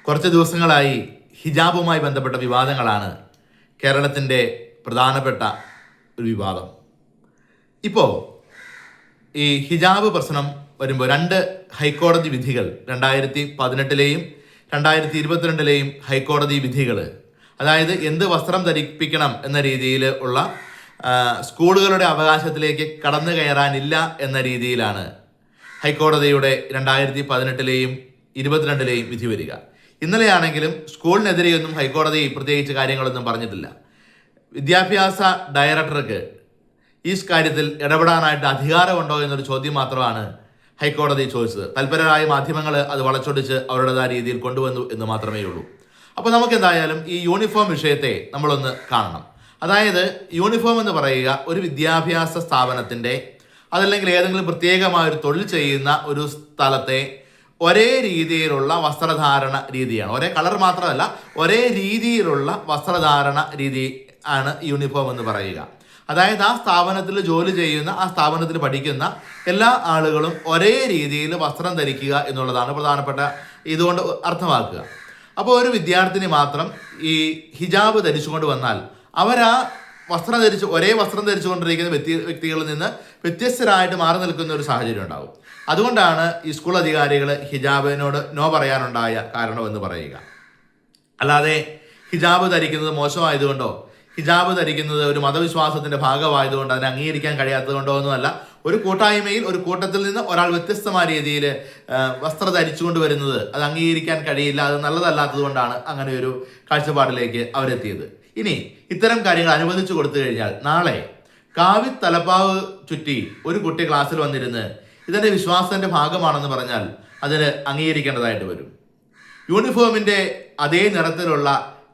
കുറച്ച് ദിവസങ്ങളായി ഹിജാബുമായി ബന്ധപ്പെട്ട വിവാദങ്ങളാണ് കേരളത്തിൻ്റെ പ്രധാനപ്പെട്ട ഒരു വിവാദം. ഇപ്പോൾ ഈ ഹിജാബ് പ്രശ്നം വരുമ്പോൾ രണ്ട് ഹൈക്കോടതി വിധികൾ 2018-ലെയും 2022-ലെയും ഹൈക്കോടതി വിധികൾ, അതായത് എന്ത് വസ്ത്രം ധരിപ്പിക്കണം എന്ന രീതിയിൽ ഉള്ള സ്കൂളുകളുടെ അവകാശത്തിലേക്ക് കടന്നു കയറാനില്ല എന്ന രീതിയിലാണ് ഹൈക്കോടതിയുടെ 2018-ലെയും 2022-ലെയും വിധി വരിക. ഇന്നലെയാണെങ്കിലും സ്കൂളിനെതിരെയൊന്നും ഹൈക്കോടതി പ്രത്യേകിച്ച് കാര്യങ്ങളൊന്നും പറഞ്ഞിട്ടില്ല. വിദ്യാഭ്യാസ ഡയറക്ടർക്ക് ഈ കാര്യത്തിൽ ഇടപെടാനായിട്ട് അധികാരമുണ്ടോ എന്നൊരു ചോദ്യം മാത്രമാണ് ഹൈക്കോടതി ചോദിച്ചത്. തൽപരരായ മാധ്യമങ്ങൾ അത് വളച്ചൊടിച്ച് അവരുടേതായ രീതിയിൽ കൊണ്ടുവന്നു എന്ന് മാത്രമേ ഉള്ളൂ. അപ്പോൾ നമുക്ക് എന്തായാലും ഈ യൂണിഫോം വിഷയത്തെ നമ്മളൊന്ന് കാണണം. അതായത് യൂണിഫോം എന്ന് പറയുക ഒരു വിദ്യാഭ്യാസ സ്ഥാപനത്തിൻ്റെ അതല്ലെങ്കിൽ ഏതെങ്കിലും പ്രത്യേകമായ ഒരു തൊഴിൽ ചെയ്യുന്ന ഒരു സ്ഥലത്തെ ഒരേ രീതിയിലുള്ള വസ്ത്രധാരണ രീതിയാണ്. ഒരേ കളർ മാത്രമല്ല, ഒരേ രീതിയിലുള്ള വസ്ത്രധാരണ രീതി ആണ് യൂണിഫോം എന്ന് പറയുക. അതായത് ആ സ്ഥാപനത്തിൽ ജോലി ചെയ്യുന്ന, ആ സ്ഥാപനത്തിൽ പഠിക്കുന്ന എല്ലാ ആളുകളും ഒരേ രീതിയിൽ വസ്ത്രം ധരിക്കുക എന്നുള്ളതാണ് പ്രധാനപ്പെട്ട ഇതുകൊണ്ട് അർത്ഥമാക്കുക. അപ്പോൾ ഒരു വിദ്യാർത്ഥിനി മാത്രം ഈ ഹിജാബ് ധരിച്ചുകൊണ്ട് വന്നാൽ അവരാ ഒരേ വസ്ത്രം ധരിച്ചുകൊണ്ടിരിക്കുന്ന വ്യക്തികളിൽ നിന്ന് വ്യത്യസ്തരായിട്ട് മാറി നിൽക്കുന്ന ഒരു സാഹചര്യം ഉണ്ടാകും. അതുകൊണ്ടാണ് ഈ സ്കൂൾ അധികാരികൾ ഹിജാബിനോട് നോ പറയാനുണ്ടായ കാരണമെന്ന് പറയുക. അല്ലാതെ ഹിജാബ് ധരിക്കുന്നത് മോശമായതുകൊണ്ടോ ഹിജാബ് ധരിക്കുന്നത് ഒരു മതവിശ്വാസത്തിന്റെ ഭാഗമായതുകൊണ്ട് അതിനെ അംഗീകരിക്കാൻ കഴിയാത്തത് കൊണ്ടോ ഒന്നുമല്ല. ഒരു കൂട്ടായ്മയിൽ ഒരു കൂട്ടത്തിൽ നിന്ന് ഒരാൾ വ്യത്യസ്തമായ രീതിയിൽ വസ്ത്രം ധരിച്ചുകൊണ്ട് വരുന്നത് അത് അംഗീകരിക്കാൻ കഴിയില്ല, അത് നല്ലതല്ലാത്തത് കൊണ്ടാണ് അങ്ങനെ ഒരു കാഴ്ചപ്പാടിലേക്ക് അവരെത്തിയത്. ഇനി ഇത്തരം കാര്യങ്ങൾ അനുവദിച്ചു കൊടുത്തു കഴിഞ്ഞാൽ നാളെ കാവി തലപ്പാവ് ചുറ്റി ഒരു കുട്ടി ക്ലാസ്സിൽ വന്നിരുന്ന് ഇതെൻ്റെ വിശ്വാസത്തിന്റെ ഭാഗമാണെന്ന് പറഞ്ഞാൽ അതിന് അംഗീകരിക്കേണ്ടതായിട്ട് വരും. യൂണിഫോമിന്റെ അതേ നിറത്തിലുള്ള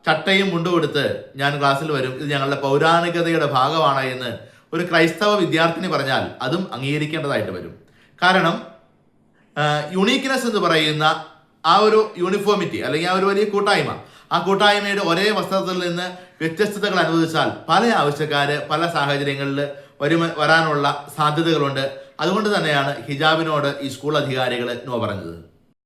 ചട്ടയും മുണ്ടുകൊടുത്ത് ഞാൻ ക്ലാസ്സിൽ വരും, ഇത് ഞങ്ങളുടെ പൗരാണികതയുടെ ഭാഗമാണ് എന്ന് ഒരു ക്രൈസ്തവ വിദ്യാർത്ഥിനി പറഞ്ഞാൽ അതും അംഗീകരിക്കേണ്ടതായിട്ട് വരും. കാരണം യുണീക്ക്നെസ് എന്ന് പറയുന്ന ആ ഒരു യൂണിഫോമിറ്റി അല്ലെങ്കിൽ ആ ഒരു വലിയ കൂട്ടായ്മ, ആ കൂട്ടായ്മയുടെ ഒരേ വസ്ത്രത്തിൽ നിന്ന് വ്യത്യസ്തതകൾ അനുവദിച്ചാൽ പല ആവശ്യക്കാർ പല സാഹചര്യങ്ങളിൽ വരാനുള്ള സാധ്യതകളുണ്ട്. അതുകൊണ്ട് തന്നെയാണ് ഹിജാബിനോട് ഈ സ്കൂൾ അധികാരികൾ നോ പറഞ്ഞത്.